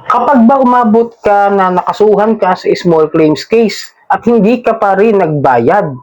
Kapag ba umabot ka na nakasuhan ka sa small claims case at hindi ka pa rin nagbayad,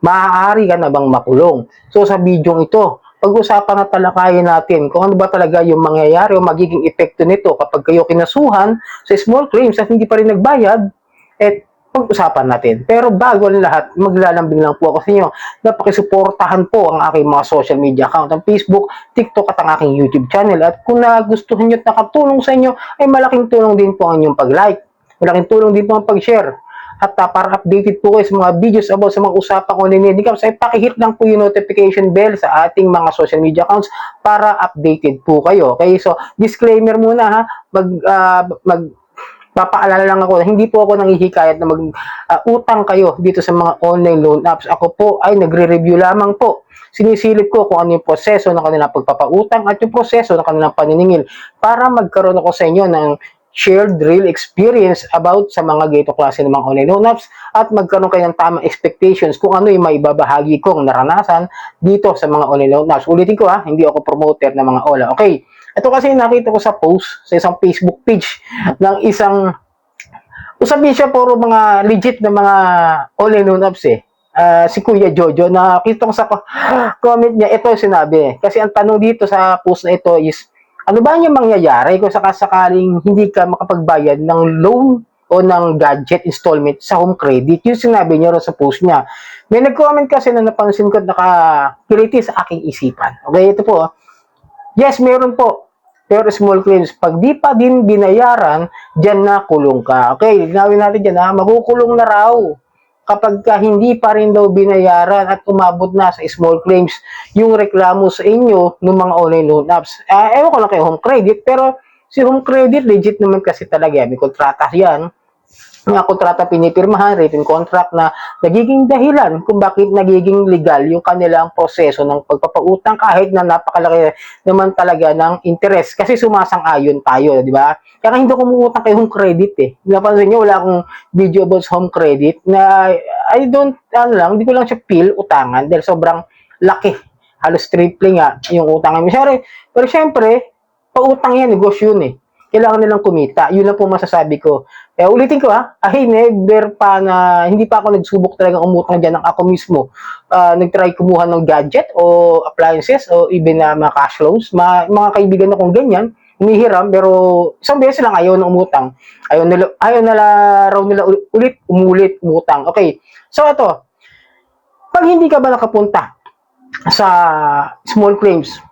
maaari ka na bang makulong? So sa video ito, pag-usapan na talakayin natin kung ano ba talaga yung mangyayari o magiging epekto nito kapag kayo kinasuhan sa small claims at hindi pa rin nagbayad, at pag-usapan natin. Pero bago ang lahat, maglalambing lang po ako sa inyo na pakisuportahan po ang aking mga social media account, ang Facebook, TikTok at ang aking YouTube channel. At kung nagustuhan nyo at nakatulong sa inyo, ay malaking tulong din po ang inyong pag-like. Malaking tulong din po ang pag-share. At para updated po kayo sa mga videos about sa mga usapang online incomes, ay pakihit lang po yung notification bell sa ating mga social media accounts para updated po kayo. Okay, so disclaimer muna ha, papaalala lang ako na hindi po ako nanghihikayat na mag-utang kayo dito sa mga online loan apps. Ako po ay nagre-review lamang po. Sinisilip ko kung ano yung proseso ng kanilang pagpapautang at yung proseso ng kanilang paniningil para magkaroon ako sa inyo ng shared real experience about sa mga ganito klase ng mga online loan apps at magkaroon kayo ng tamang expectations kung ano yung maibabahagi kong naranasan dito sa mga online loan apps. Ulitin ko ha, hindi ako promoter ng mga OLA. Okay. Ito kasi nakita ko sa post sa isang Facebook page ng isang usapin siya puro mga legit na mga online loan apps eh. Si Kuya Jojo, nakita ko sa comment niya, ito sinabi. Kasi ang tanong dito sa post na ito is, ano ba yung mangyayari kung sakasakaling hindi ka makapagbayad ng loan o ng gadget installment sa home credit? Yung sinabi niya sa post niya. May nag-comment kasi na napansin ko at nakakiliti sa aking isipan. Okay, ito po. Yes, meron po. Pero small claims, pag di pa din binayaran, dyan na kulong ka. Okay, linawin natin dyan ha, makukulong na raw kapag hindi pa rin daw binayaran at umabot na sa small claims yung reklamo sa inyo ng mga online loan apps. Ewan ko lang kay home credit, pero si home credit legit naman kasi talaga. May kontrata yan. Mga kontrata pinipirmahan, written contract na nagiging dahilan kung bakit nagiging legal yung kanilang proseso ng pagpapautang kahit na napakalaki naman talaga ng interest kasi sumasang-ayon tayo, di ba? Kaya hindi ko umuutang kay home credit eh. Napansin niyo, wala akong video about home credit na I don't, hindi ko lang siya feel utangan dahil sobrang laki. Halos triple nga yung utangan mo. Pero syempre, pautang yan, negosyo yun eh. Kailangan nilang kumita. Yun lang po masasabi ko. Ulitin ko ay never pa na, hindi pa ako nagsubok talagang umutang dyan ng ako mismo. Nagtry kumuha ng gadget o appliances o even mga cash loans. Mga kaibigan akong ganyan, umihiram, pero isang beses lang ayaw na umutang. Ayaw nila raw nila umulit umutang. Okay, so ito, pag hindi ka ba nakapunta sa small claims,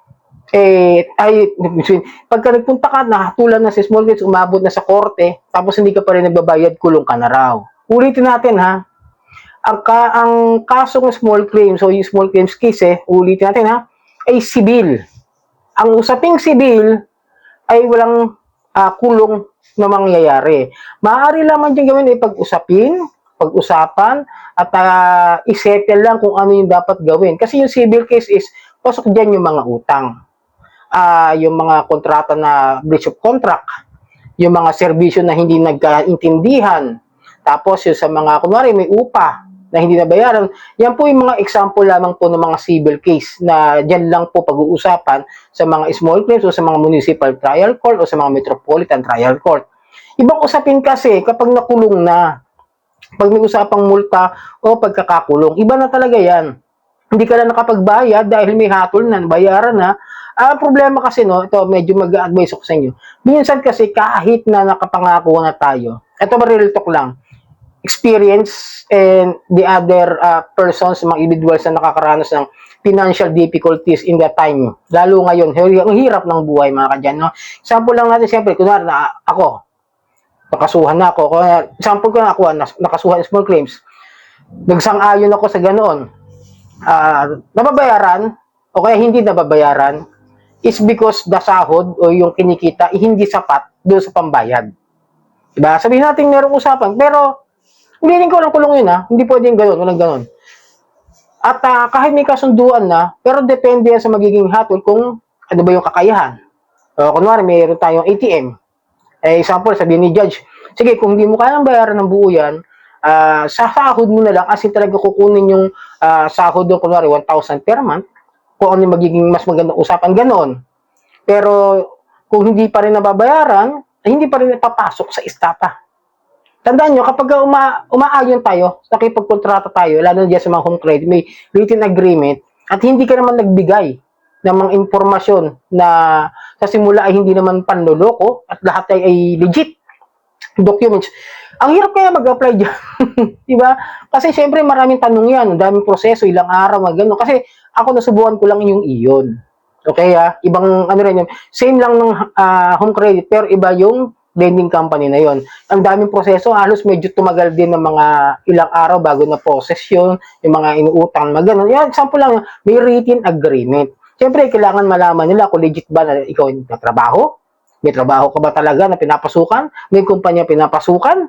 pagka nagpunta ka na, tulad na sa small claims, umabot na sa korte, tapos hindi ka pa rin nagbabayad, kulong ka na raw. Ulitin natin ha, ang kasong small claims, so yung small claims case ulitin natin ha, ay civil. Ang usaping civil ay walang kulong na mangyayari. Maaari lamang dyan gawin ay pag-usapan, at isettle lang kung ano yung dapat gawin. Kasi yung civil case is, pasok dyan yung mga utang. Yung mga kontrata na breach of contract, yung mga serbisyo na hindi nagkaintindihan, tapos yung sa mga, kunwari may upa na hindi nabayaran, yan po yung mga example lamang po ng mga civil case na dyan lang po pag-uusapan sa mga small claims o sa mga municipal trial court o sa mga metropolitan trial court. Ibang usapin kasi kapag nakulong na, pag may usapang multa o pagkakakulong, iba na talaga yan. Hindi ka na nakapagbayad dahil may hatol na, bayaran na. Ang problema kasi, ito medyo mag-advise ako sa inyo. Minsan kasi kahit na nakapangako na tayo, ito real talk lang, experience and the other persons, mga individuals na nakakaranas ng financial difficulties in that time. Lalo ngayon, ang hirap ng buhay mga kadyan. Example lang natin, siyempre, kunwari na ako, nakasuhan na ako. Example ko na ako, nakasuhan small claims. Nagsang-ayon ako sa ganoon. Nababayaran o kaya hindi nababayaran is because the sahod o yung kinikita hindi sapat doon sa pambayad. Diba? Sabihin natin merong usapan, pero hindi ko lang kulong yun hindi pwedeng gano'n, walang gano'n. At kahit may kasunduan na, pero depende yan sa magiging hatol kung ano ba yung kakayahan. Kunwari, mayroon tayong ATM. Example, sabihin ni Judge, sige, kung hindi mo kayang bayaran ng buo yan, sa sahod mo na lang, as in talaga kukunin yung sahod doon, kunwari 1,000 per month, kung ano magiging mas magandang usapan, ganoon. Pero kung hindi pa rin nababayaran, ay hindi pa rin napapasok sa estapa. Tandaan nyo, kapag umaayon tayo, nakipagkontrata tayo, lalo na dyan sa mga home credit, may written agreement, at hindi ka naman nagbigay ng mga impormasyon na sa simula ay hindi naman panloloko at lahat ay legit documents. Ang hirap kaya mag-apply dyan. Diba? Kasi syempre maraming tanong yan, daming proseso, ilang araw, gano'n. Kasi ako nasubukan ko lang yung iyon. Okay ibang ano rin yun. Same lang ng home credit, pero iba yung lending company na yon. Ang daming proseso, halos medyo tumagal din ng mga ilang araw bago na process yun, yung mga inuutang, gano'n. Yan, example lang, may written agreement. Siyempre, kailangan malaman nila kung legit ba na ikaw yung trabaho. May trabaho ka ba talaga na pinapasukan? May kumpanya pinapasukan?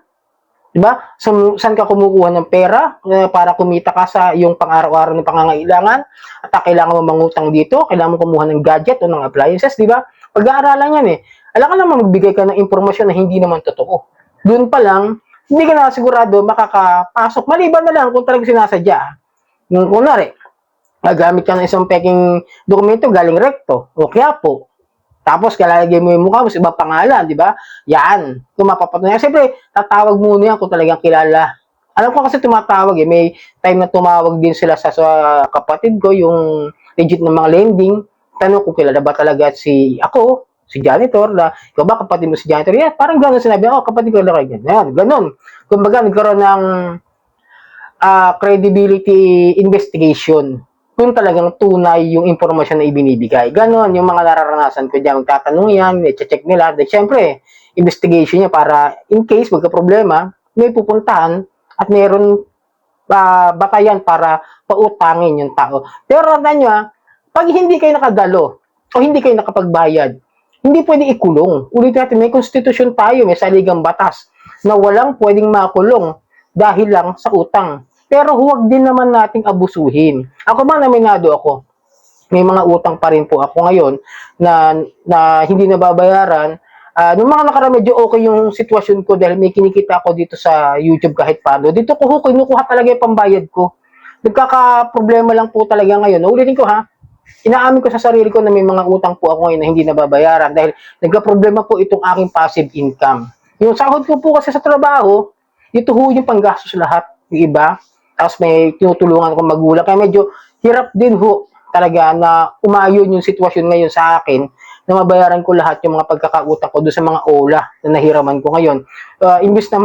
Diba? Saan ka kumukuha ng pera para kumita ka sa yung pang-araw-araw ng pangangailangan? At kailangan mo mangutang dito? Kailangan mo kumuha ng gadget o ng appliances? Diba? Pag-aaralan yan Alam ka naman magbigay ka ng impormasyon na hindi naman totoo. Doon pa lang, hindi ka na sigurado makakapasok. Maliban na lang kung talagang sinasadya. Yung kunwari, nagamit ka ng isang peking dokumento galing Recto o Quiapo. Tapos, kalalagay mo yung mukha mo sa ibang pangalan, di ba? Yan. Kung mapapatunayan. Siyempre, tatawag muna yan kung talagang kilala. Alam ko kasi tumatawag May time na tumawag din sila sa kapatid ko, yung legit na mga lending. Tanong kung kilala ba talaga si janitor, na ikaw ba kapatid mo si janitor? Yeah, parang gano'n sinabi, kapatid ko lang kayo. Yan, gano'n. Kumbaga, nagkaroon ng credibility investigation kung talagang tunay yung impormasyon na ibinibigay. Ganon yung mga nararanasan ko dyan. Magtatanong yan, i-check nila. Then, syempre, investigation niya para in case magka-problema, may pupuntahan at mayroon batayan para pautangin yung tao. Pero tandaan nyo, pag hindi kayo nakadalo o hindi kayo nakapagbayad, hindi pwede ikulong. Ulit natin, may konstitusyon tayo, may saligang batas na walang pwedeng makulong dahil lang sa utang. Pero huwag din naman nating abusuhin. Ako ba naminado ako? May mga utang pa rin po ako ngayon na hindi nababayaran. Nung mga nakaraan, medyo okay yung sitwasyon ko dahil may kinikita ako dito sa YouTube kahit paano. Dito ko kinukuha talaga yung pambayad ko. Nagkaka-problema lang po talaga ngayon. Ulitin ko inaamin ko sa sarili ko na may mga utang po ako ngayon na hindi nababayaran dahil nagka-problema po itong aking passive income. Yung sahod ko po kasi sa trabaho, dito yung panggastos lahat. Yung iba, tapos may tinutulungan akong magulang. Kaya medyo hirap din talaga na umayon yung sitwasyon ngayon sa akin na mabayaran ko lahat yung mga pagkakautang ko doon sa mga OLA na nahiraman ko ngayon. Imbis na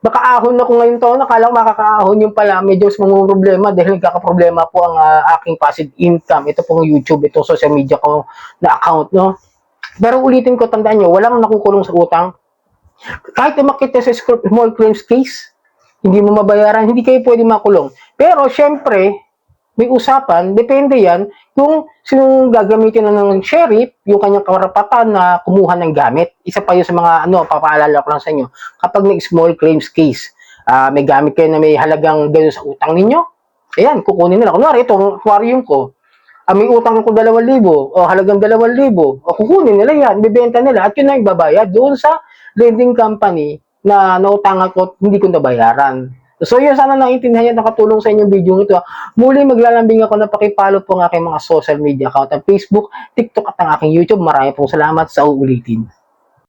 makaahon ako ngayon taon, nakala ko makakaahon yung pala, medyo mas mga problema dahil nagkakaproblema po ang aking passive income. Ito pong YouTube, itong social media ko na account, no? Pero ulitin ko, tandaan nyo, walang nakukulong sa utang. Kahit umakit sa small claims case, hindi mo mabayaran, hindi kayo pwede makulong. Pero, syempre, may usapan, depende yan kung sinong gagamitin ng sheriff, yung kanyang karapatan na kumuha ng gamit. Isa pa yun sa mga, papaalala ko lang sa inyo. Kapag may small claims case, may gamit kayo na may halagang gano'n sa utang ninyo, ayan, kukunin nila. Kunwari, itong aquarium ko, may utang ko 2,000 o halagang 2,000 o kukunin nila yan, bibenta nila at yun na yung babayad doon sa lending company na nautangan ko hindi ko nabayaran. So yun, sana naintindihan yan, nakatulong sa inyong video ito. Muli maglalambing ako na pakipollow po ang aking mga social media account, ang Facebook, TikTok at ang aking YouTube. Marami pong salamat sa uulitin.